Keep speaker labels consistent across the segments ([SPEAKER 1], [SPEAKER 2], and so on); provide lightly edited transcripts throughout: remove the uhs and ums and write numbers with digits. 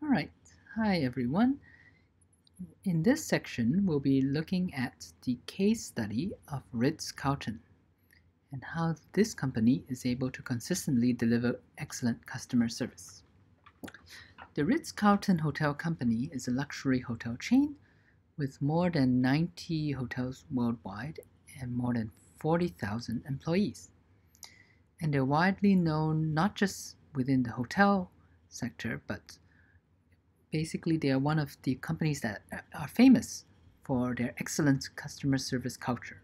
[SPEAKER 1] Alright, hi everyone. In this section, we'll be looking at the case study of Ritz-Carlton and how this company is able to consistently deliver excellent customer service. The Ritz-Carlton Hotel Company is a luxury hotel chain with more than 90 hotels worldwide and more than 40,000 employees. And they're widely known not just within the hotel sector, but basically they are one of the companies that are famous for their excellent customer service culture.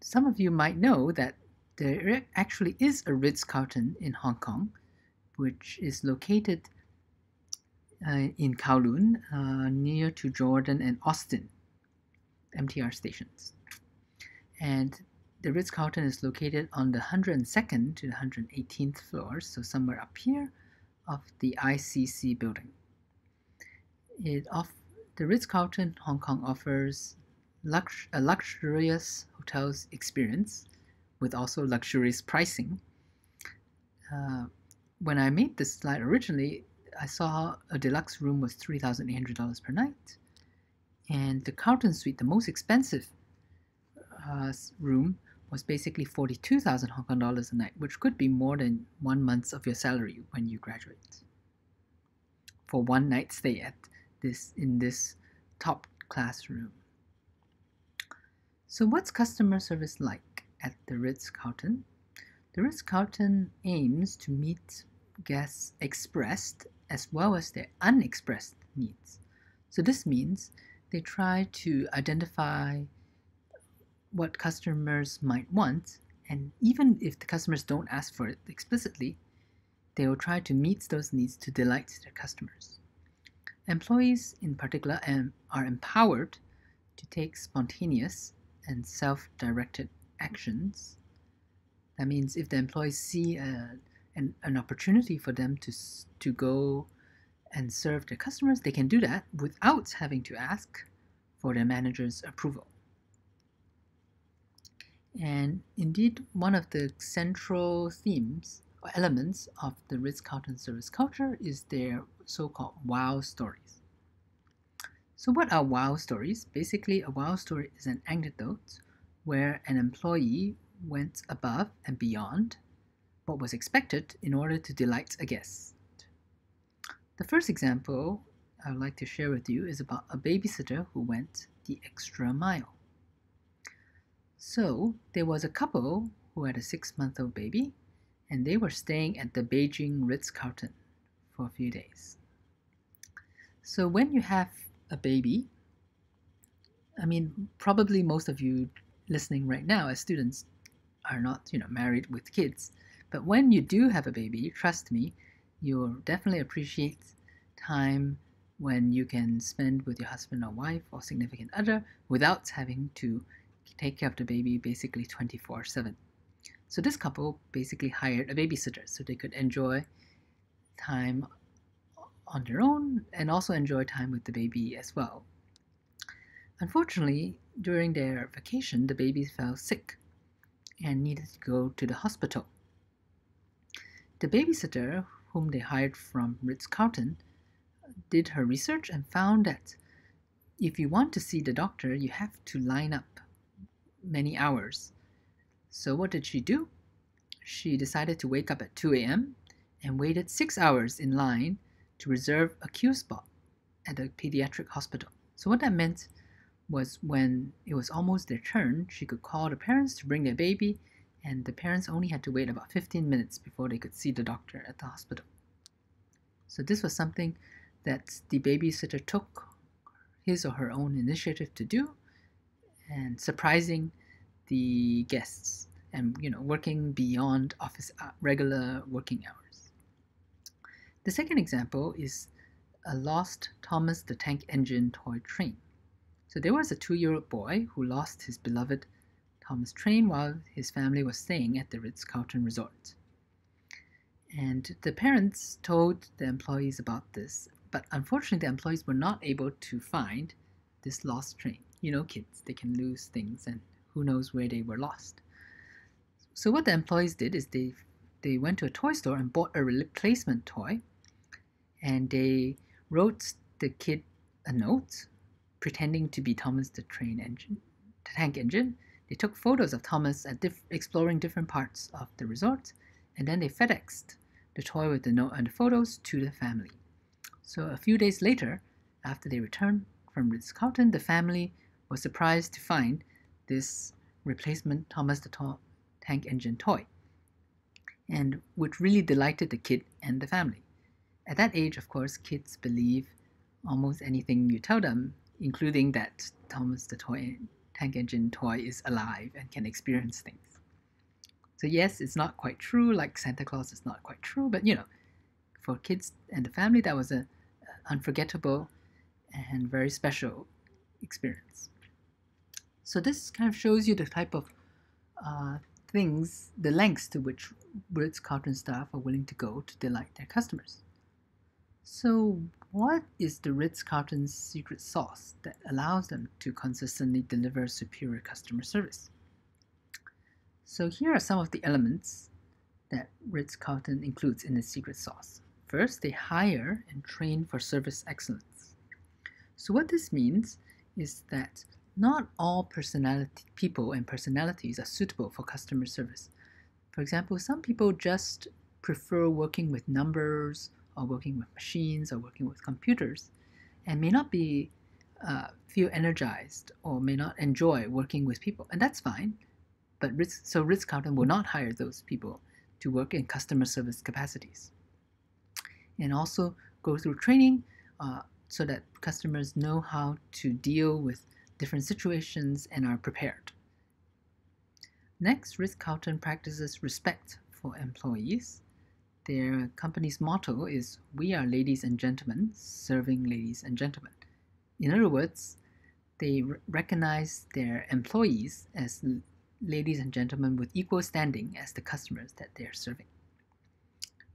[SPEAKER 1] Some of you might know that there actually is a Ritz-Carlton in Hong Kong, which is located in Kowloon, near to Jordan and Austin MTR stations. And the Ritz-Carlton is located on the 102nd to the 118th floors, so somewhere up here, of the ICC building. The Ritz-Carlton Hong Kong offers a luxurious hotels experience with also luxurious pricing. When I made this slide originally, I saw a deluxe room was $3,800 per night, and the Carlton Suite, the most expensive room, was basically 42,000 Hong Kong dollars a night, which could be more than 1 month of your salary when you graduate for one night stay in this top class room. So what's customer service like at the Ritz-Carlton? The Ritz-Carlton aims to meet guests' expressed as well as their unexpressed needs. So this means they try to identify what customers might want, and even if the customers don't ask for it explicitly, they will try to meet those needs to delight their customers. Employees in particular are empowered to take spontaneous and self-directed actions. That means if the employees see an opportunity for them to go and serve their customers, they can do that without having to ask for their manager's approval. And indeed, one of the central themes or elements of the Ritz-Carlton service culture is their so-called wow stories. So what are wow stories? Basically, a wow story is an anecdote where an employee went above and beyond what was expected in order to delight a guest. The first example I would like to share with you is about a babysitter who went the extra mile. So there was a couple who had a 6-month-old baby, and they were staying at the Beijing Ritz-Carlton for a few days. So when you have a baby, probably most of you listening right now as students are not, married with kids. But when you do have a baby, trust me, you'll definitely appreciate time when you can spend with your husband or wife or significant other without having to take care of the baby basically 24/7. So this couple basically hired a babysitter so they could enjoy time on their own and also enjoy time with the baby as well. Unfortunately, during their vacation, the baby fell sick and needed to go to the hospital. The babysitter, whom they hired from Ritz-Carlton, did her research and found that if you want to see the doctor, you have to line up many hours. So what did she do? She decided to wake up at 2 a.m. and waited 6 hours in line to reserve a queue spot at a pediatric hospital. So what that meant was when it was almost their turn, she could call the parents to bring their baby, and the parents only had to wait about 15 minutes before they could see the doctor at the hospital. So this was something that the babysitter took his or her own initiative to do, and surprising the guests and working beyond office regular working hours. The second example is a lost Thomas the Tank Engine toy train. So there was a 2-year-old boy who lost his beloved Thomas train while his family was staying at the Ritz-Carlton resort. And the parents told the employees about this, but unfortunately the employees were not able to find this lost train. Kids, they can lose things and who knows where they were lost. So what the employees did is they they went to a toy store and bought a replacement toy, and they wrote the kid a note pretending to be Thomas the tank engine. They took photos of Thomas at exploring different parts of the resort, and then they FedExed the toy with the note and the photos to the family. So a few days later, after they returned from Ritz-Carlton, the family was surprised to find this replacement Thomas the Tank Engine toy, and which really delighted the kid and the family. At that age, of course, kids believe almost anything you tell them, including that Thomas the Tank Engine toy is alive and can experience things. So yes, it's not quite true, like Santa Claus is not quite true, but for kids and the family, that was an unforgettable and very special experience. So this kind of shows you the type of things, the lengths to which Ritz-Carlton staff are willing to go to delight their customers. So what is the Ritz-Carlton's secret sauce that allows them to consistently deliver superior customer service? So here are some of the elements that Ritz-Carlton includes in its secret sauce. First, they hire and train for service excellence. So what this means is that not all people and personalities are suitable for customer service. For example, some people just prefer working with numbers, or working with machines, or working with computers, and may not feel energized or may not enjoy working with people, and that's fine. But Ritz-Carlton will not hire those people to work in customer service capacities, and also go through training so that customers know how to deal with different situations and are prepared. Next, Ritz-Carlton practices respect for employees. Their company's motto is, "We are ladies and gentlemen, serving ladies and gentlemen." In other words, they recognize their employees as ladies and gentlemen with equal standing as the customers that they are serving.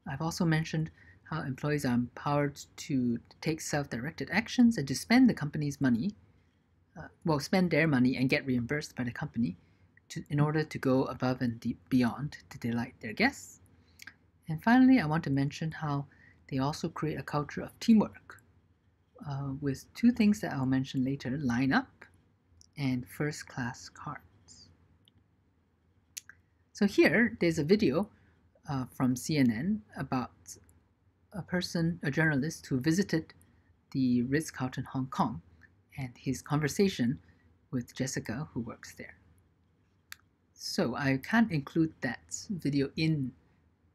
[SPEAKER 1] I've also mentioned how employees are empowered to take self-directed actions and to spend the company's money, spend their money and get reimbursed by the company in order to go above and beyond to delight their guests. And finally, I want to mention how they also create a culture of teamwork with two things that I'll mention later: lineup and first-class cards. So here, there's a video from CNN about a journalist who visited the Ritz-Carlton Hong Kong and his conversation with Jessica, who works there. So I can't include that video in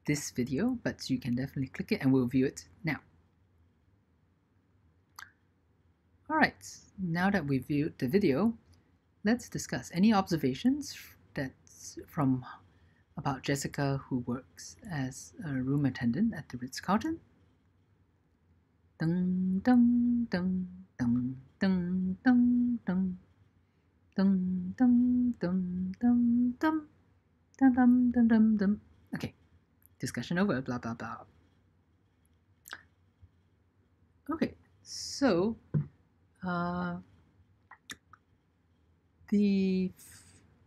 [SPEAKER 1] this video, but you can definitely click it and we'll view it now. Alright, now that we've viewed the video, let's discuss any observations about Jessica, who works as a room attendant at the Ritz-Carlton. Dun dun dun dun dun dun dun dun dun dun dun dun dun dun dun dun dun. Okay, discussion over, blah blah blah. Okay, so the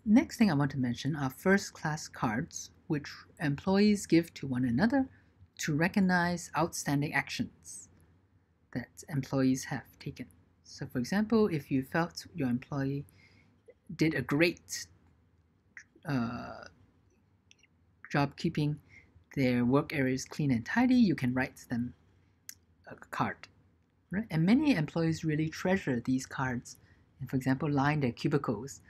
[SPEAKER 1] next thing I want to mention are first-class cards, which employees give to one another to recognize outstanding actions that employees have taken. So for example, if you felt your employee did a great job keeping their work areas clean and tidy, you can write them a card. Right? And many employees really treasure these cards and, for example, line their cubicles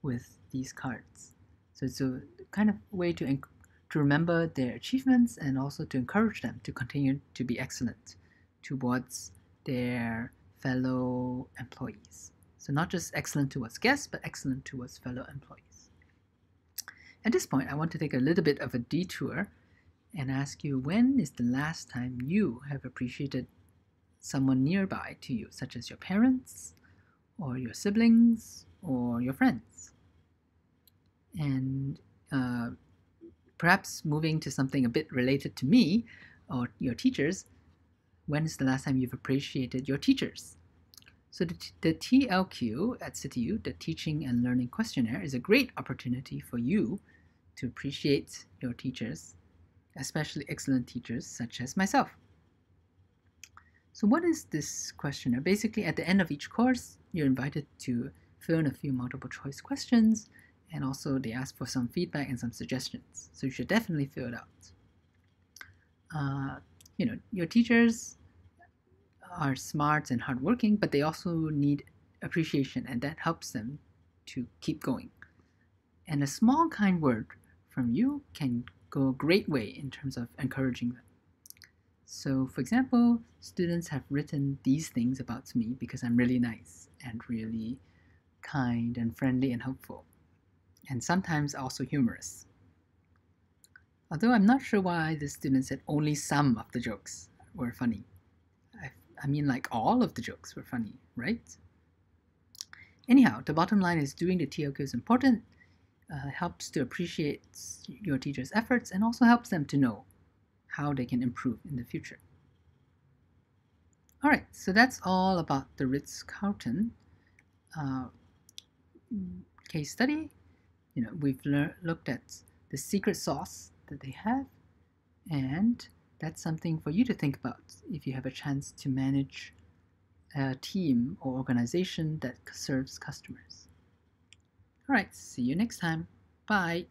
[SPEAKER 1] with these cards. So it's a kind of way to remember their achievements and also to encourage them to continue to be excellent towards their fellow employees. So not just excellent towards guests, but excellent towards fellow employees. At this point, I want to take a little bit of a detour and ask you, when is the last time you have appreciated someone nearby to you, such as your parents, or your siblings, or your friends? And perhaps moving to something a bit related to me, or your teachers, when is the last time you've appreciated your teachers? So the TLQ at CityU, the Teaching and Learning Questionnaire, is a great opportunity for you to appreciate your teachers especially excellent teachers such as myself. So what is this questionnaire? Basically, at the end of each course, you're invited to fill in a few multiple choice questions, and also they ask for some feedback and some suggestions. So you should definitely fill it out. Your teachers are smart and hardworking, but they also need appreciation, and that helps them to keep going. And a small kind word from you can go a great way in terms of encouraging them. So, for example, students have written these things about me because I'm really nice and really kind and friendly and helpful, and sometimes also humorous. Although I'm not sure why the student said only some of the jokes were funny. I mean, like all of the jokes were funny, right? Anyhow, the bottom line is doing the TLQ is important. Helps to appreciate your teacher's efforts and also helps them to know how they can improve in the future. All right, so that's all about the Ritz-Carlton case study. We've looked at the secret sauce that they have, and that's something for you to think about if you have a chance to manage a team or organization that serves customers. All right, see you next time. Bye.